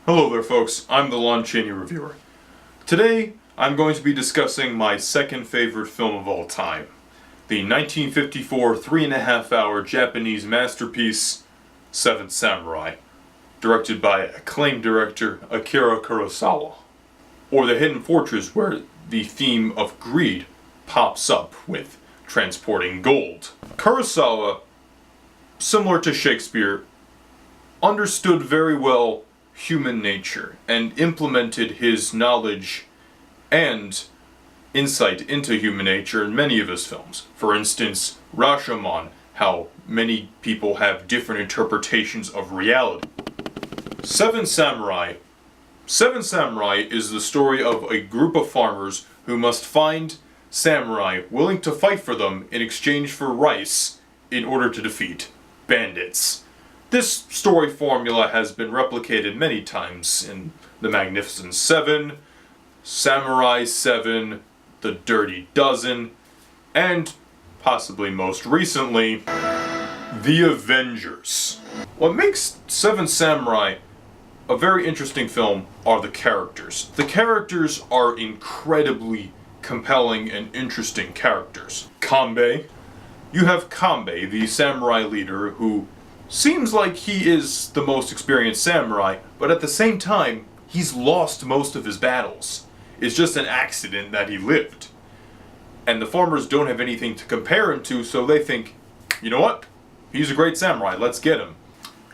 Hello there folks, I'm the LonChaneyReviewer. Today, I'm going to be discussing my second favorite film of all time. The 1954 3.5-hour Japanese masterpiece, Seven Samurai, directed by acclaimed director Akira Kurosawa. Or The Hidden Fortress, where the theme of greed pops up with transporting gold. Kurosawa, similar to Shakespeare, understood very well human nature and implemented his knowledge and insight into human nature in many of his films. For instance, Rashomon, how many people have different interpretations of reality. Seven Samurai is the story of a group of farmers who must find samurai willing to fight for them in exchange for rice in order to defeat bandits. This story formula has been replicated many times in The Magnificent Seven, Samurai 7, The Dirty Dozen, and possibly most recently, The Avengers. What makes Seven Samurai a very interesting film are the characters. The characters are incredibly compelling and interesting characters. Kanbei. You have Kanbei, the samurai leader, who seems like he is the most experienced samurai, but at the same time, he's lost most of his battles. It's just an accident that he lived. And the farmers don't have anything to compare him to, so they think, you know what? He's a great samurai, let's get him.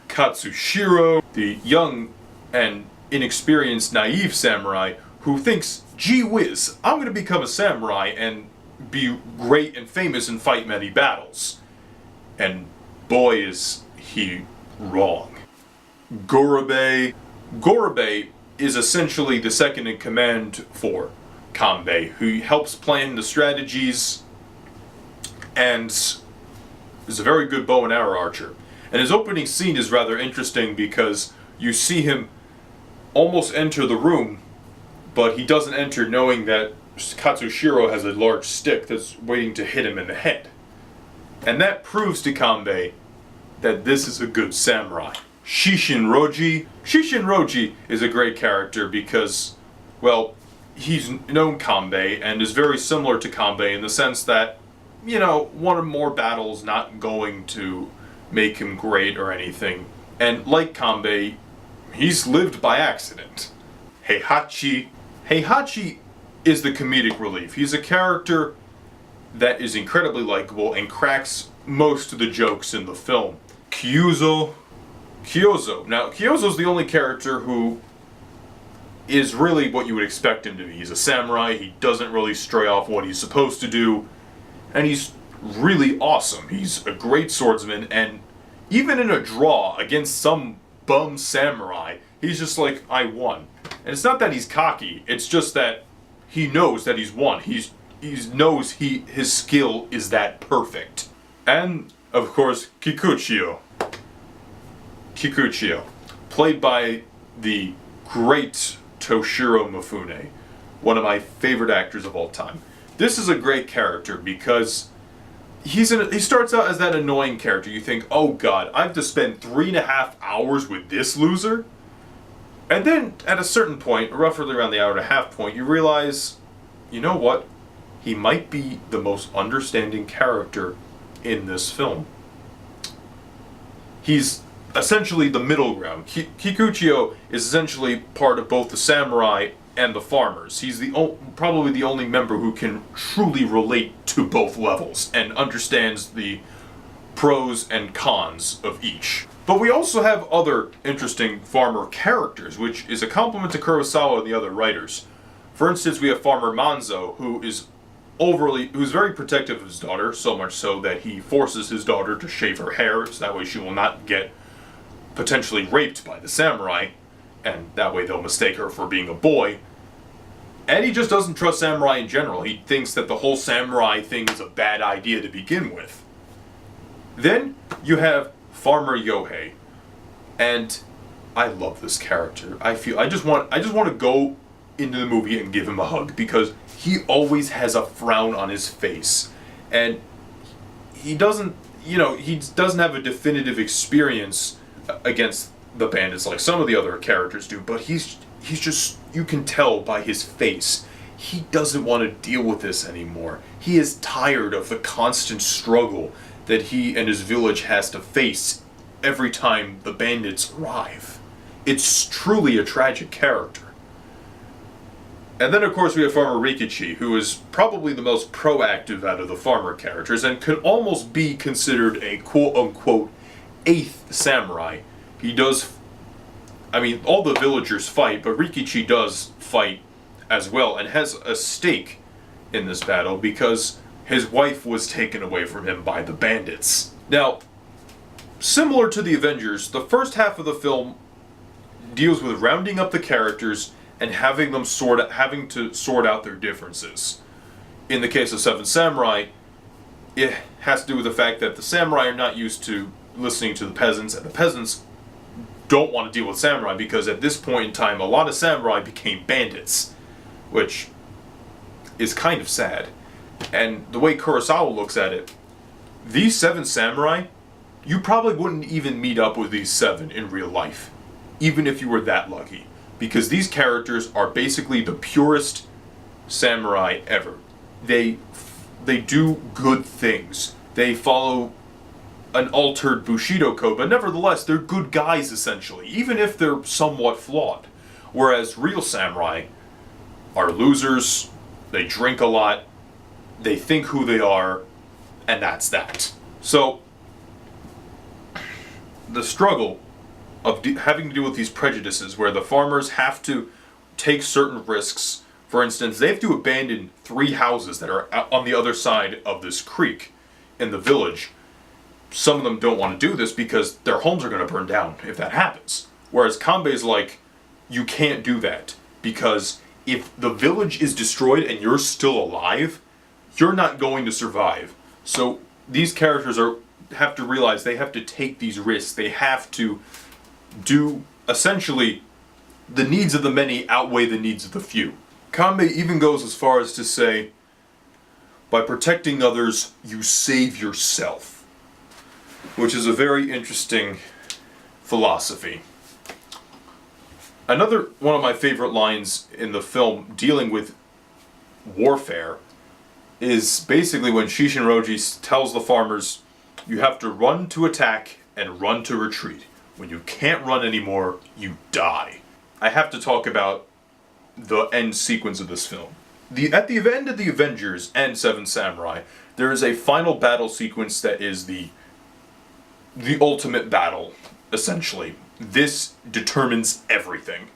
Katsushiro, the young and inexperienced, naive samurai, who thinks, gee whiz, I'm gonna become a samurai and be great and famous and fight many battles. And boy is he wrong. Gorobei is essentially the second in command for Kanbei, who helps plan the strategies and is a very good bow and arrow archer. And his opening scene is rather interesting because you see him almost enter the room, but he doesn't enter knowing that Katsushiro has a large stick that's waiting to hit him in the head. And that proves to Kanbei that this is a good samurai. Shishinroji is a great character because, well, he's known Kanbei and is very similar to Kanbei in the sense that, you know, one or more battles not going to make him great or anything. And like Kanbei, he's lived by accident. Heihachi is the comedic relief. He's a character that is incredibly likable and cracks most of the jokes in the film. Kyozo. Now, Kyozo's the only character who is really what you would expect him to be. He's a samurai, he doesn't really stray off what he's supposed to do, and he's really awesome. He's a great swordsman, and even in a draw against some bum samurai, he's just like, I won. And it's not that he's cocky, it's just that he knows that he's won. He knows his skill is that perfect. And, of course, Kikuchiyo, played by the great Toshiro Mifune, one of my favorite actors of all time. This is a great character because he starts out as that annoying character. You think, oh god, I have to spend 3.5 hours with this loser? And then, at a certain point, roughly around the hour and a half point, you realize, you know what? He might be the most understanding character in this film. He's essentially the middle ground. Kikuchiyo is essentially part of both the samurai and the farmers. He's probably the only member who can truly relate to both levels and understands the pros and cons of each. But we also have other interesting farmer characters, which is a compliment to Kurosawa and the other writers. For instance, we have Farmer Manzo, who's very protective of his daughter, so much so that he forces his daughter to shave her hair, so that way she will not get potentially raped by the samurai, and that way they'll mistake her for being a boy. And he just doesn't trust samurai in general. He thinks that the whole samurai thing is a bad idea to begin with. Then you have Farmer Yohei, and I love this character. I just want to go into the movie and give him a hug because he always has a frown on his face, and he doesn't have a definitive experience against the bandits like some of the other characters do, but he's just, you can tell by his face, he doesn't want to deal with this anymore. He is tired of the constant struggle that he and his village has to face every time the bandits arrive. It's truly a tragic character. And then, of course, we have Farmer Rikichi, who is probably the most proactive out of the farmer characters and could almost be considered a quote-unquote eighth samurai. He does, I mean, all the villagers fight, but Rikichi does fight as well and has a stake in this battle because his wife was taken away from him by the bandits. Now, similar to the Avengers, the first half of the film deals with rounding up the characters and having to sort out their differences. In the case of Seven Samurai, it has to do with the fact that the samurai are not used to listening to the peasants, and the peasants don't want to deal with samurai because at this point in time, a lot of samurai became bandits, which is kind of sad. And the way Kurosawa looks at it, these 7 samurai, you probably wouldn't even meet up with these 7 in real life, even if you were that lucky. Because these characters are basically the purest samurai ever. They do good things. They follow an altered Bushido code, but nevertheless, they're good guys essentially, even if they're somewhat flawed. Whereas real samurai are losers, they drink a lot, they think who they are, and that's that. So, the struggle of having to deal with these prejudices where the farmers have to take certain risks. For instance, they have to abandon 3 houses that are on the other side of this creek in the village. Some of them don't want to do this because their homes are going to burn down if that happens. Whereas Kanbei's like, you can't do that because if the village is destroyed and you're still alive, you're not going to survive. So these characters have to realize they have to take these risks. They have to do, essentially, the needs of the many outweigh the needs of the few. Kanbei even goes as far as to say, by protecting others, you save yourself. Which is a very interesting philosophy. Another one of my favorite lines in the film dealing with warfare is basically when Shishinroji tells the farmers, you have to run to attack and run to retreat. When you can't run anymore, you die. I have to talk about the end sequence of this film. At the end of the Avengers and Seven Samurai, there is a final battle sequence that is the ultimate battle, essentially. This determines everything.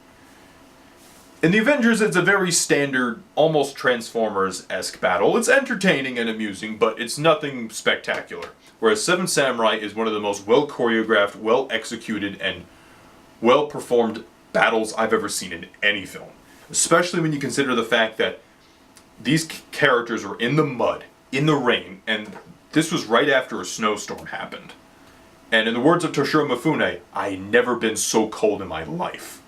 In the Avengers, it's a very standard, almost Transformers-esque battle. It's entertaining and amusing, but it's nothing spectacular. Whereas Seven Samurai is one of the most well-choreographed, well-executed, and well-performed battles I've ever seen in any film. Especially when you consider the fact that these characters are in the mud, in the rain, and this was right after a snowstorm happened. And in the words of Toshiro Mifune, I never been so cold in my life.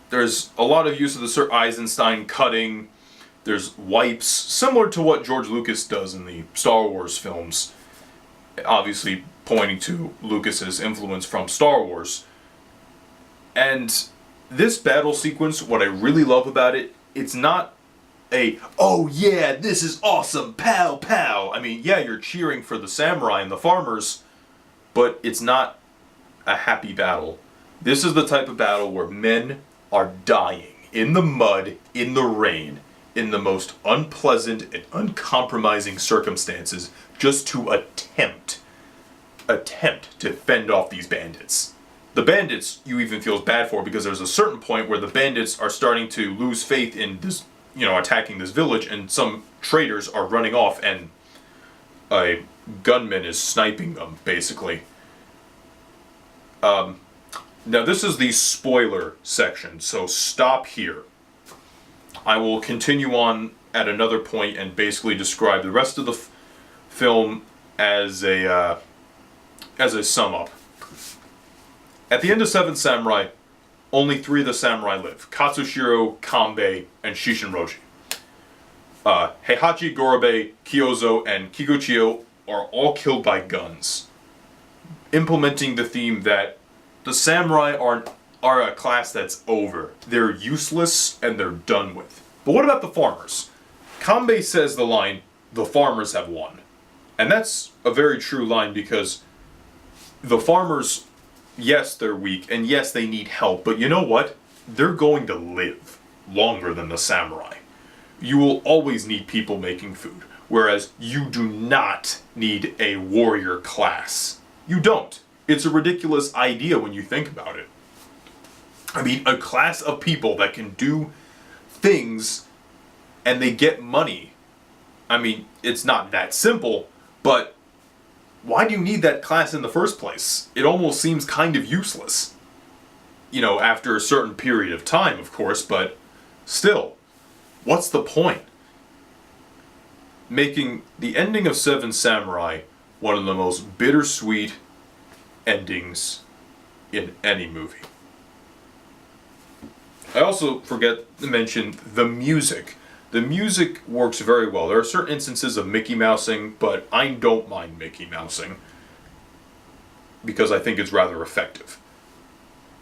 There's a lot of use of the Sir Eisenstein cutting. There's wipes, similar to what George Lucas does in the Star Wars films. Obviously pointing to Lucas's influence from Star Wars. And this battle sequence, what I really love about it, it's not a, oh yeah, this is awesome, pow pow. I mean, yeah, you're cheering for the samurai and the farmers, but it's not a happy battle. This is the type of battle where men are dying in the mud, in the rain, in the most unpleasant and uncompromising circumstances, just to attempt to fend off these bandits. The bandits you even feel bad for because there's a certain point where the bandits are starting to lose faith in this, attacking this village, and some traitors are running off and a gunman is sniping them, basically. Now this is the spoiler section, so stop here. I will continue on at another point and basically describe the rest of the film as a sum up. At the end of Seven Samurai, only 3 of the samurai live: Katsushiro, Kanbei, and Shishinroji. Heihachi, Gorobe, Kyozo, and Kikuchiyo are all killed by guns, implementing the theme that The samurai are a class that's over. They're useless and they're done with. But what about the farmers? Kanbei says the line, "The farmers have won." And that's a very true line because the farmers, yes, they're weak, and yes, they need help, but you know what? They're going to live longer than the samurai. You will always need people making food, whereas you do not need a warrior class. You don't. It's a ridiculous idea when you think about it. I mean, a class of people that can do things and they get money. I mean, it's not that simple, but why do you need that class in the first place? It almost seems kind of useless. You know, after a certain period of time, of course, but still, what's the point? Making the ending of Seven Samurai one of the most bittersweet endings in any movie. I also forget to mention the music. The music works very well. There are certain instances of Mickey Mousing, but I don't mind Mickey Mousing because I think it's rather effective.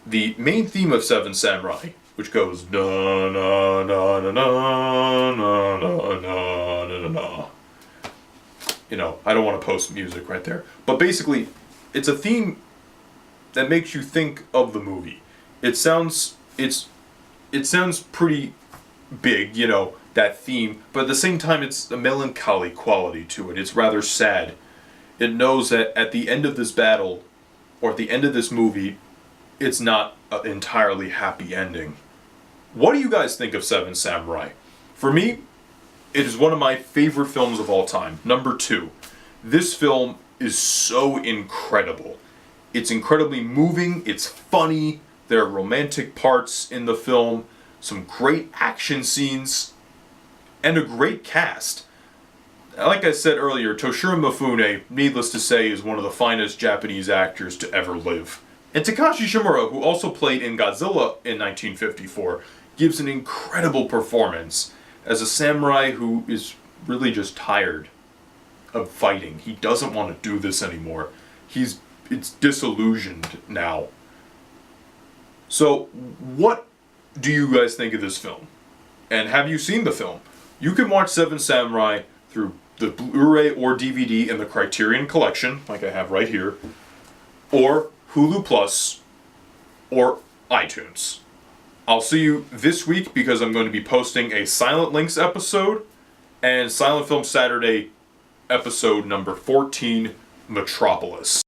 The main theme of Seven Samurai, which goes na na na na na na na na na na. You know, I don't want to post music right there, but basically, it's a theme that makes you think of the movie. It sounds pretty big, you know, that theme, but at the same time it's a melancholy quality to it. It's rather sad. It knows that at the end of this battle, or at the end of this movie, it's not an entirely happy ending. What do you guys think of Seven Samurai? For me, it is one of my favorite films of all time. Number 2. This film is so incredible. It's incredibly moving, it's funny, there are romantic parts in the film, some great action scenes, and a great cast. Like I said earlier, Toshiro Mifune, needless to say, is one of the finest Japanese actors to ever live. And Takashi Shimura, who also played in Godzilla in 1954, gives an incredible performance as a samurai who is really just tired of fighting. He doesn't want to do this anymore. It's disillusioned now. So, what do you guys think of this film? And have you seen the film? You can watch Seven Samurai through the Blu-ray or DVD in the Criterion Collection, like I have right here, or Hulu Plus, or iTunes. I'll see you this week because I'm going to be posting a Silent Links episode and Silent Film Saturday episode number 14, Metropolis.